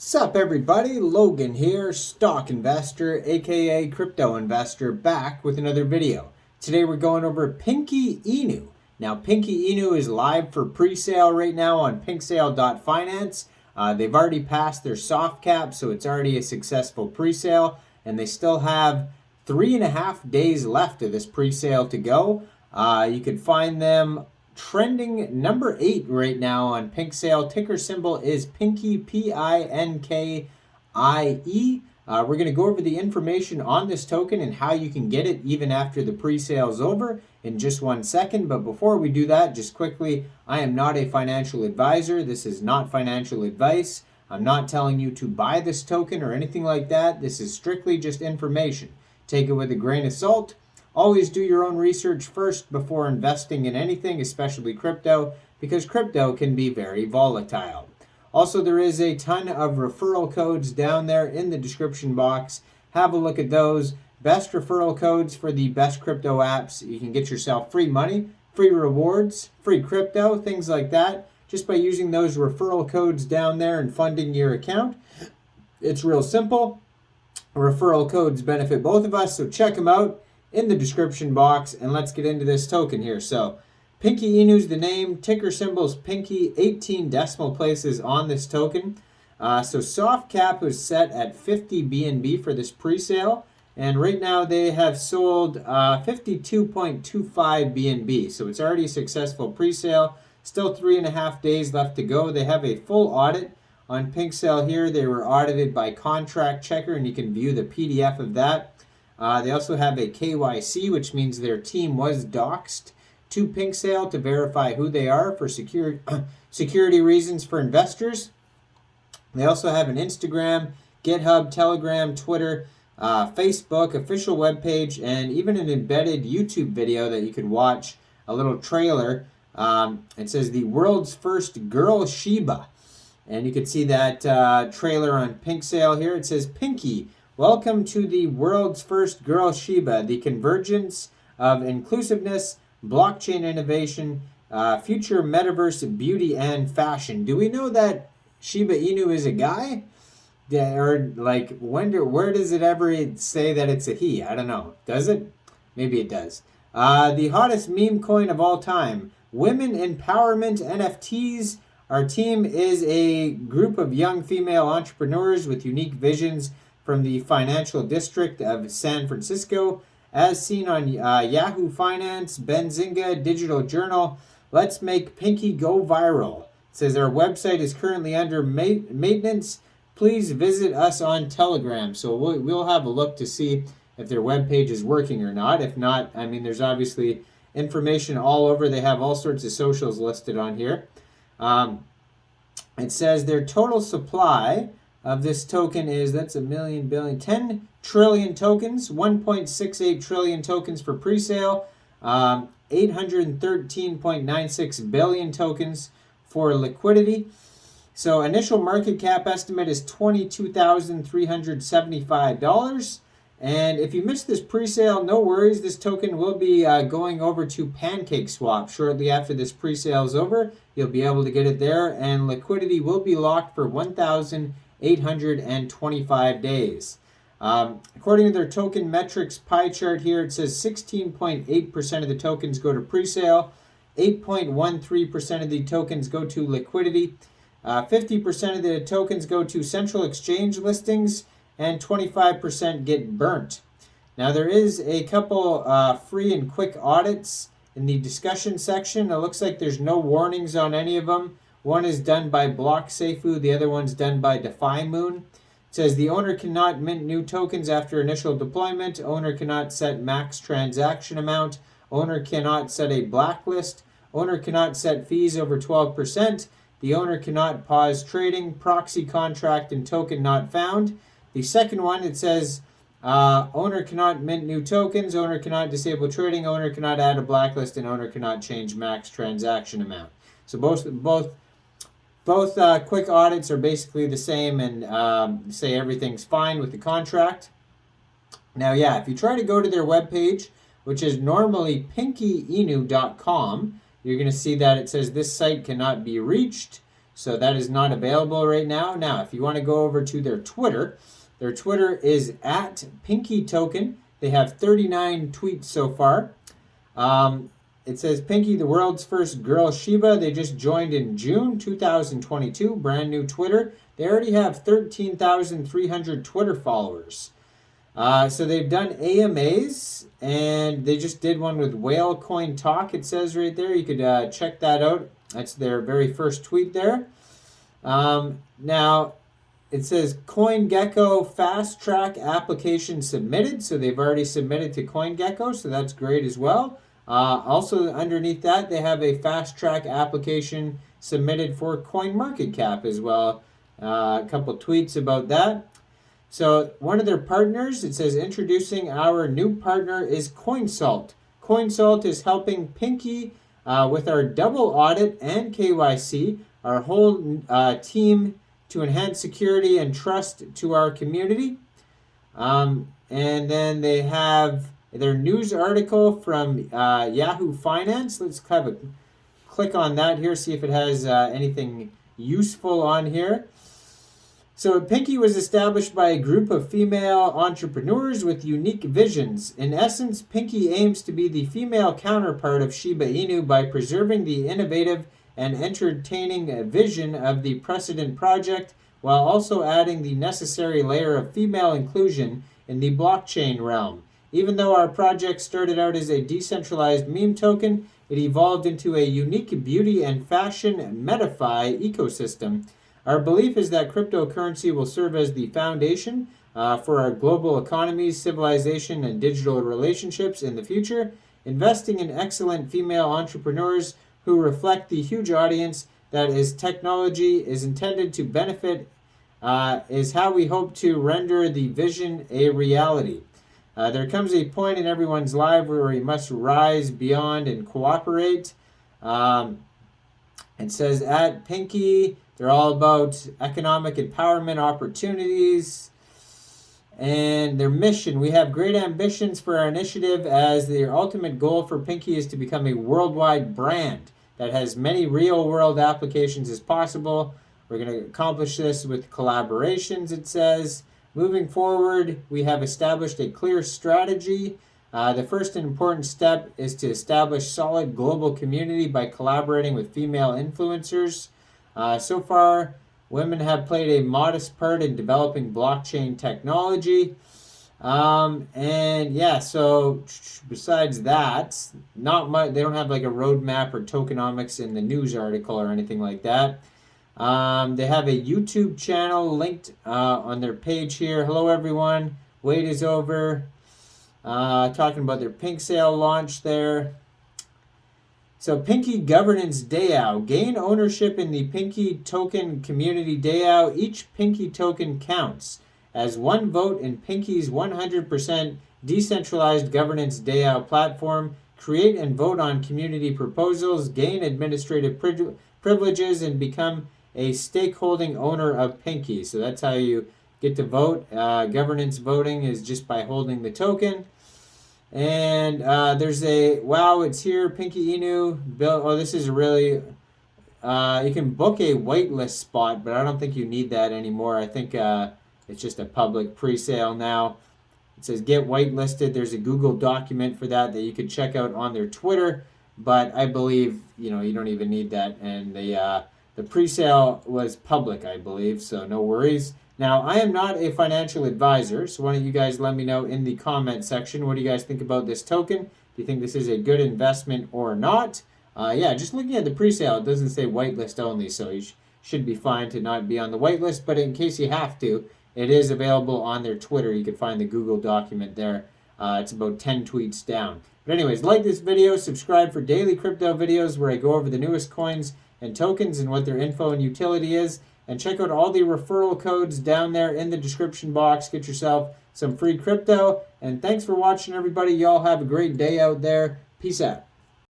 Sup everybody, Logan here, stock investor aka crypto investor, back with another video. Today we're going over Pinkie Inu. Now Pinkie Inu is live for pre-sale right now on pinksale.finance. They've already passed their soft cap, so it's already a successful pre-sale, and they still have 3.5 days left of this pre-sale to go. You could find them trending number 8 right now on PinkSale. Ticker symbol is Pinkie, Pinkie. We're going to go over the information on this token and how you can get it even after the pre-sale is over in just 1 second. But before we do that, just quickly, I am not a financial advisor. This is not financial advice. I'm not telling you to buy this token or anything like that. This is strictly just information. Take it with a grain of salt. Always do your own research first before investing in anything, especially crypto, because crypto can be very volatile. Also, there is a ton of referral codes down there in the description box. Have a look at those. Best referral codes for the best crypto apps. You can get yourself free money, free rewards, free crypto, things like that, just by using those referral codes down there and funding your account. It's real simple. Referral codes benefit both of us, so check them out in the description box, and let's get into this token here. So Pinkie Inu's the name, ticker symbol is Pinkie, 18 decimal places on this token. So soft cap was set at 50 BNB for this pre-sale, and right now they have sold 52.25 BNB, so it's already a successful pre-sale. Still 3.5 days left to go. They have a full audit on PinkSale here. They were audited by Contract Checker, and you can view the PDF of that. They also have a KYC, which means their team was doxed to PinkSale to verify who they are for security reasons for investors. They also have an Instagram, GitHub, Telegram, Twitter, Facebook, official webpage, and even an embedded YouTube video that you could watch, a little trailer. It says the world's first girl Shiba. And you can see that trailer on PinkSale here. It says, Pinkie, welcome to the world's first girl Shiba, the convergence of inclusiveness, blockchain innovation, future metaverse beauty and fashion. Do we know that Shiba Inu is a guy? Or like, where does it ever say that it's a he? I don't know. Does it? Maybe it does. The hottest meme coin of all time, women empowerment NFTs. Our team is a group of young female entrepreneurs with unique visions from the financial district of San Francisco, as seen on Yahoo Finance, Benzinga, Digital Journal. Let's make Pinkie go viral. It says our website is currently under maintenance. Please visit us on Telegram. So we'll have a look to see if their webpage is working or not. If not, I mean, there's obviously information all over. They have all sorts of socials listed on here. It says their total supply of this token is, that's a million billion, 10 trillion tokens, 1.68 trillion tokens for pre-sale, 813.96 billion tokens for liquidity. So initial market cap estimate is $22,375. And if you missed this pre-sale, no worries. This token will be going over to PancakeSwap shortly after this pre-sale is over. You'll be able to get it there, and liquidity will be locked for 1,825 days. According to their token metrics pie chart here, it says 16.8% of the tokens go to pre-sale, 8.13% of the tokens go to liquidity, 50% of the tokens go to central exchange listings, and 25% get burnt. Now there is a couple free and quick audits in the discussion section. It looks like there's no warnings on any of them. One is done by BlockSeifu, the other one's done by DefiMoon. It says the owner cannot mint new tokens after initial deployment. Owner cannot set max transaction amount. Owner cannot set a blacklist. Owner cannot set fees over 12%. The owner cannot pause trading. Proxy contract and token not found. The second one, it says owner cannot mint new tokens, owner cannot disable trading, owner cannot add a blacklist, and owner cannot change max transaction amount. So both quick audits are basically the same and say everything's fine with the contract. Now, yeah, if you try to go to their webpage, which is normally pinkieinu.com, you're going to see that it says this site cannot be reached. So that is not available right now. Now, if you want to go over to their Twitter is at Pinkie Token. They have 39 tweets so far. It says Pinkie, the world's first girl Shiba. They just joined in June 2022. Brand new Twitter. They already have 13,300 Twitter followers. So they've done AMAs, and they just did one with Whale Coin Talk. It says right there. You could check that out. That's their very first tweet there. Now, it says CoinGecko Fast Track application submitted. So they've already submitted to CoinGecko, so that's great as well. Also, underneath that, they have a Fast Track application submitted for CoinMarketCap as well. A couple tweets about that. So one of their partners, it says, introducing our new partner is CoinSalt. CoinSalt is helping Pinkie with our double audit and KYC, our whole team to enhance security and trust to our community. And then they have their news article from Yahoo Finance. Let's have a click on that here, see if it has anything useful on here. So Pinkie was established by a group of female entrepreneurs with unique visions. In essence, Pinkie aims to be the female counterpart of Shiba Inu by preserving the innovative and entertaining vision of the precedent project, while also adding the necessary layer of female inclusion in the blockchain realm. Even though our project started out as a decentralized meme token, it evolved into a unique beauty and fashion MetaFi ecosystem. Our belief is that cryptocurrency will serve as the foundation for our global economies, civilization, and digital relationships in the future. Investing in excellent female entrepreneurs who reflect the huge audience that is technology is intended to benefit is how we hope to render the vision a reality. There comes a point in everyone's life where we must rise beyond and cooperate. It says at Pinkie, they're all about economic empowerment opportunities. And their mission, we have great ambitions for our initiative as their ultimate goal for Pinkie is to become a worldwide brand that has many real-world applications as possible. We're going to accomplish this with collaborations, it says. Moving forward, we have established a clear strategy. The first and important step is to establish solid global community by collaborating with female influencers. So far, women have played a modest part in developing blockchain technology. And yeah, so besides that, not much. They don't have like a roadmap or tokenomics in the news article or anything like that. They have a YouTube channel linked on their page here. Hello, everyone. Wait is over. Talking about their Pink Sale launch there. So Pinkie Governance DAO. Gain ownership in the Pinkie Token Community DAO. Each Pinkie token counts as one vote in Pinkie's 100% decentralized governance DAO platform. Create and vote on community proposals. Gain administrative privileges and become a stakeholding owner of Pinkie. So that's how you get to vote. Governance voting is just by holding the token. And there's a, wow, it's here, Pinkie Inu. Oh, this is really, you can book a whitelist spot, but I don't think you need that anymore. I think it's just a public pre-sale now. It says get whitelisted. There's a Google document for that you could check out on their Twitter. But I believe, you don't even need that. And the pre-sale was public, I believe, so no worries. Now, I am not a financial advisor, so why don't you guys let me know in the comment section. What do you guys think about this token? Do you think this is a good investment or not? Yeah, just looking at the pre-sale, it doesn't say whitelist only, so you should be fine to not be on the whitelist. But in case you have to, it is available on their Twitter. You can find the Google document there. It's about 10 tweets down. But anyways, like this video, subscribe for daily crypto videos where I go over the newest coins and tokens and what their info and utility is. And check out all the referral codes down there in the description box. Get yourself some free crypto. And thanks for watching, everybody. Y'all have a great day out there. Peace out.